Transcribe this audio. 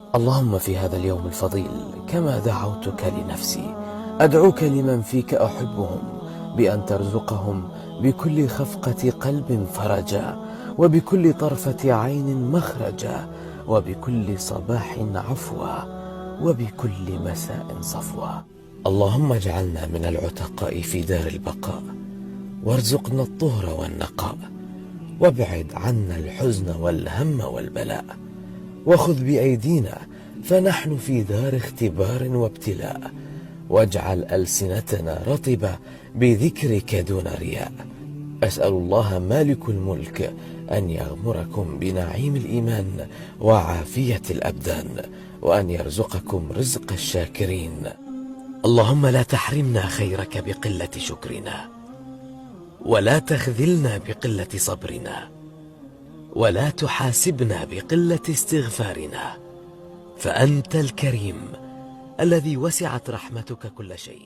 اللهم في هذا اليوم الفضيل كما دعوتك لنفسي أدعوك لمن فيك أحبهم بأن ترزقهم بكل خفقة قلب فرجا، وبكل طرفة عين مخرجا، وبكل صباح عفوا، وبكل مساء صفوا. اللهم اجعلنا من العتقاء في دار البقاء، وارزقنا الطهر والنقاء، وابعد عنا الحزن والهم والبلاء، وخذ بأيدينا فنحن في دار اختبار وابتلاء، واجعل ألسنتنا رطبة بذكرك دون رياء. أسأل الله مالك الملك أن يغمركم بنعيم الإيمان وعافية الأبدان، وأن يرزقكم رزق الشاكرين. اللهم لا تحرمنا خيرك بقلة شكرنا، ولا تخذلنا بقلة صبرنا، ولا تحاسبنا بقلة استغفارنا، فأنت الكريم الذي وسعت رحمتك كل شيء.